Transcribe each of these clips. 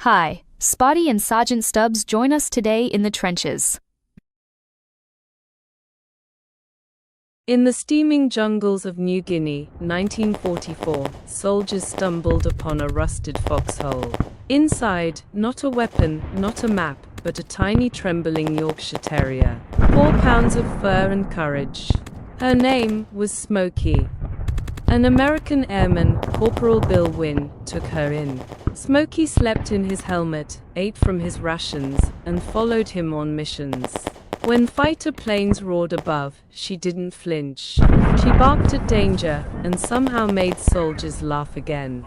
Hi, Spotty and Sergeant Stubbs join us today in the trenches. In the steaming jungles of New Guinea, 1944, soldiers stumbled upon a rusted foxhole. Inside, not a weapon, not a map, but a tiny trembling Yorkshire Terrier. 4 pounds of fur and courage. Her name was Smoky. An American airman, Corporal Bill Wynne, took her in. Smoky slept in his helmet, ate from his rations, and followed him on missions. When fighter planes roared above, she didn't flinch. She barked at danger, and somehow made soldiers laugh again.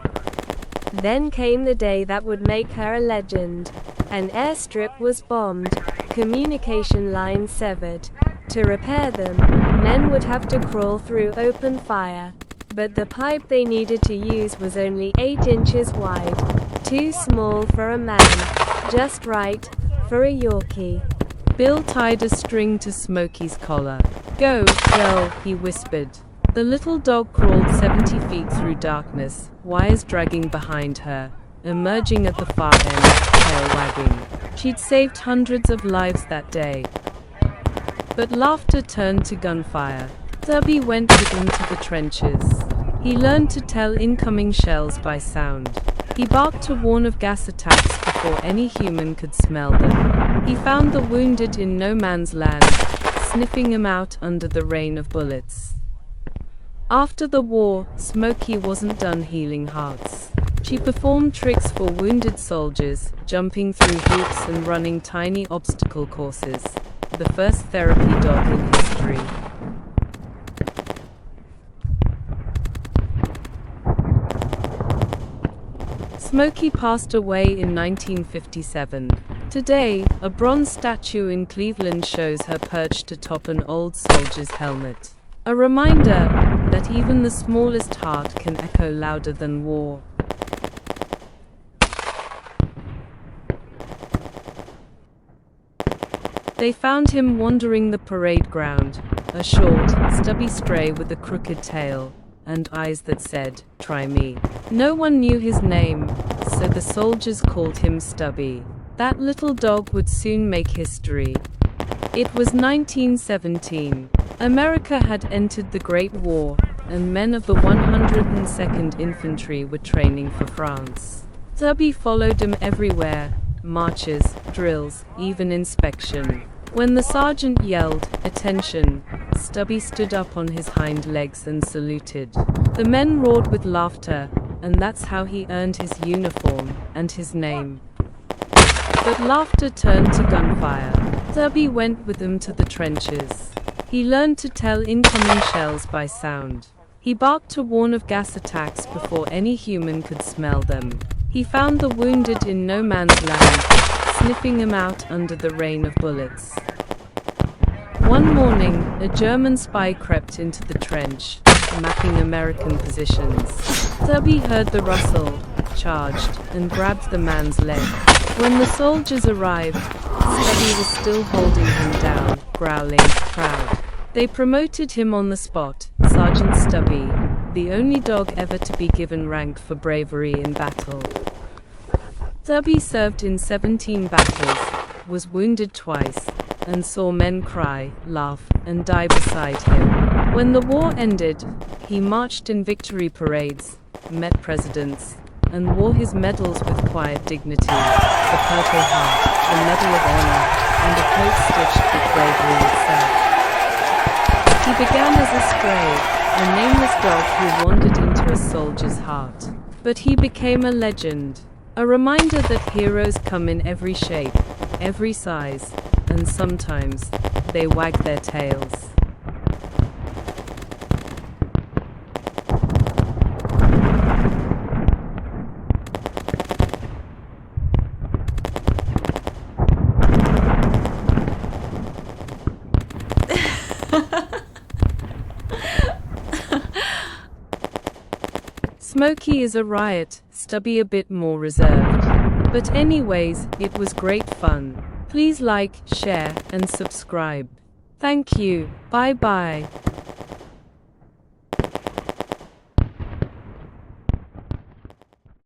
Then came the day that would make her a legend. An airstrip was bombed, communication lines severed. To repair them, men would have to crawl through open fire. But the pipe they needed to use was only 8 inches wide. Too small for a man, just right for a Yorkie. Bill tied a string to Smoky's collar. "Go, girl," he whispered. The little dog crawled 70 feet through darkness, wires dragging behind her, emerging at the far end, tail wagging. She'd saved hundreds of lives that day. But laughter turned to gunfire. Stubby went with him to the trenches. He learned to tell incoming shells by sound. He barked to warn of gas attacks before any human could smell them. He found the wounded in no man's land, sniffing them out under the rain of bullets. After the war, Smoky wasn't done healing hearts. She performed tricks for wounded soldiers, jumping through hoops and running tiny obstacle courses. The first therapy dog in history. Smoky passed away in 1957. Today, a bronze statue in Cleveland shows her perched atop an old soldier's helmet. A reminder that even the smallest heart can echo louder than war. They found him wandering the parade ground, a short, stubby stray with a crooked tail, and eyes that said, "Try me." No one knew his name, so the soldiers called him Stubby. That little dog would soon make history. It was 1917. America had entered the Great War, and men of the 102nd Infantry were training for France. Stubby followed them everywhere, marches, drills, even inspection. When the sergeant yelled, "Attention," Stubby stood up on his hind legs and saluted. The men roared with laughter, and that's how he earned his uniform and his name. But laughter turned to gunfire. Stubby went with them to the trenches. He learned to tell incoming shells by sound. He barked to warn of gas attacks before any human could smell them. He found the wounded in no man's land, sniffing them out under the rain of bullets. One morning, a German spy crept into the trench, mapping American positions. Stubby heard the rustle, charged, and grabbed the man's leg. When the soldiers arrived, Stubby was still holding him down, growling, proud. They promoted him on the spot, Sergeant Stubby, the only dog ever to be given rank for bravery in battle. Stubby served in 17 battles, was wounded twice, and saw men cry, laugh, and die beside him. When the war ended, he marched in victory parades, met presidents, and wore his medals with quiet dignity, the Purple Heart, the Medal of Honor, and a coat stitched with bravery itself. He began as a stray, a nameless dog who wandered into a soldier's heart. But he became a legend, a reminder that heroes come in every shape, every size, and sometimes they wag their tails. Smoky is a riot, Stubby a bit more reserved. But anyways, it was great fun. Please like, share, and subscribe. Thank you. Bye bye.